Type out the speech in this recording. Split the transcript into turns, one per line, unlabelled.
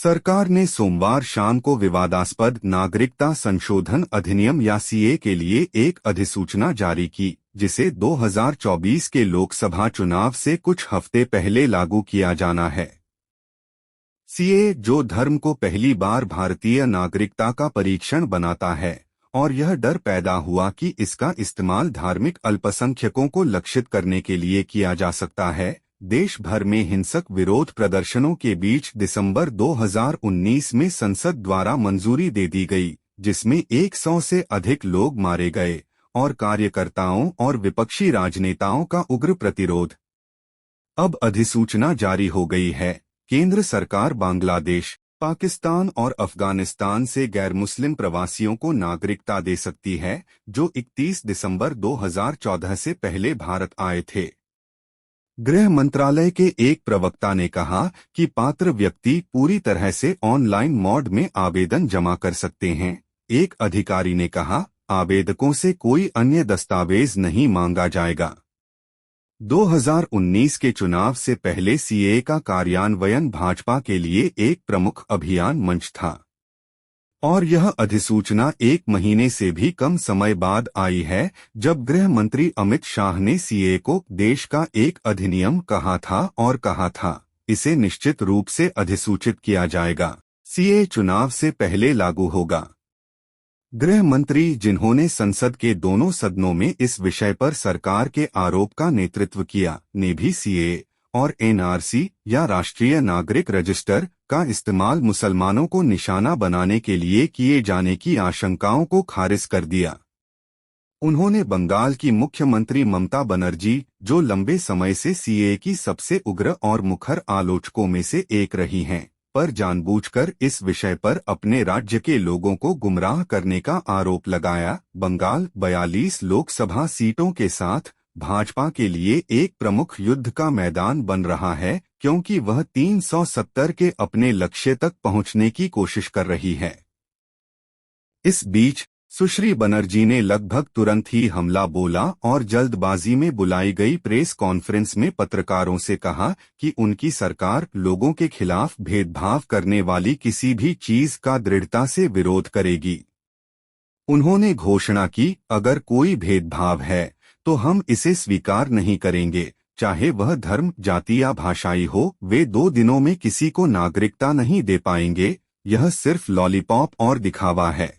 सरकार ने सोमवार शाम को विवादास्पद नागरिकता संशोधन अधिनियम या सीए के लिए एक अधिसूचना जारी की, जिसे 2024 के लोकसभा चुनाव से कुछ हफ्ते पहले लागू किया जाना है। सीए, जो धर्म को पहली बार भारतीय नागरिकता का परीक्षण बनाता है, और यह डर पैदा हुआ कि इसका इस्तेमाल धार्मिक अल्पसंख्यकों को लक्षित करने के लिए किया जा सकता है, देश भर में हिंसक विरोध प्रदर्शनों के बीच दिसंबर 2019 में संसद द्वारा मंजूरी दे दी गई, जिसमें 100 से अधिक लोग मारे गए और कार्यकर्ताओं और विपक्षी राजनेताओं का उग्र प्रतिरोध। अब अधिसूचना जारी हो गई है। केंद्र सरकार बांग्लादेश, पाकिस्तान और अफगानिस्तान से गैर मुस्लिम प्रवासियों को नागरिकता दे सकती है, जो 31 दिसंबर 2014 से पहले भारत आए थे। गृह मंत्रालय के एक प्रवक्ता ने कहा कि पात्र व्यक्ति पूरी तरह से ऑनलाइन मोड में आवेदन जमा कर सकते हैं। एक अधिकारी ने कहा, आवेदकों से कोई अन्य दस्तावेज नहीं मांगा जाएगा। 2019 के चुनाव से पहले सीए का कार्यान्वयन भाजपा के लिए एक प्रमुख अभियान मंच था, और यह अधिसूचना 1 महीने से भी कम समय बाद आई है, जब गृह मंत्री अमित शाह ने सीए को देश का एक अधिनियम कहा था और कहा था, इसे निश्चित रूप से अधिसूचित किया जाएगा। सीए चुनाव से पहले लागू होगा। गृह मंत्री, जिन्होंने संसद के दोनों सदनों में इस विषय पर सरकार के आरोप का नेतृत्व किया, ने भी सीए और एनआरसी या राष्ट्रीय नागरिक रजिस्टर का इस्तेमाल मुसलमानों को निशाना बनाने के लिए किए जाने की आशंकाओं को खारिज कर दिया। उन्होंने बंगाल की मुख्यमंत्री ममता बनर्जी, जो लंबे समय से सीए की सबसे उग्र और मुखर आलोचकों में से एक रही हैं, पर जानबूझकर इस विषय पर अपने राज्य के लोगों को गुमराह करने का आरोप लगाया। बंगाल 42 लोकसभा सीटों के साथ भाजपा के लिए एक प्रमुख युद्ध का मैदान बन रहा है, क्योंकि वह 370 के अपने लक्ष्य तक पहुंचने की कोशिश कर रही है। इस बीच सुश्री बनर्जी ने लगभग तुरंत ही हमला बोला और जल्दबाजी में बुलाई गई प्रेस कॉन्फ्रेंस में पत्रकारों से कहा कि उनकी सरकार लोगों के खिलाफ भेदभाव करने वाली किसी भी चीज का दृढ़ता से विरोध करेगी। उन्होंने घोषणा की, अगर कोई भेदभाव है तो हम इसे स्वीकार नहीं करेंगे, चाहे वह धर्म, जाति या भाषाई हो। वे 2 दिनों में किसी को नागरिकता नहीं दे पाएंगे। यह सिर्फ लॉलीपॉप और दिखावा है।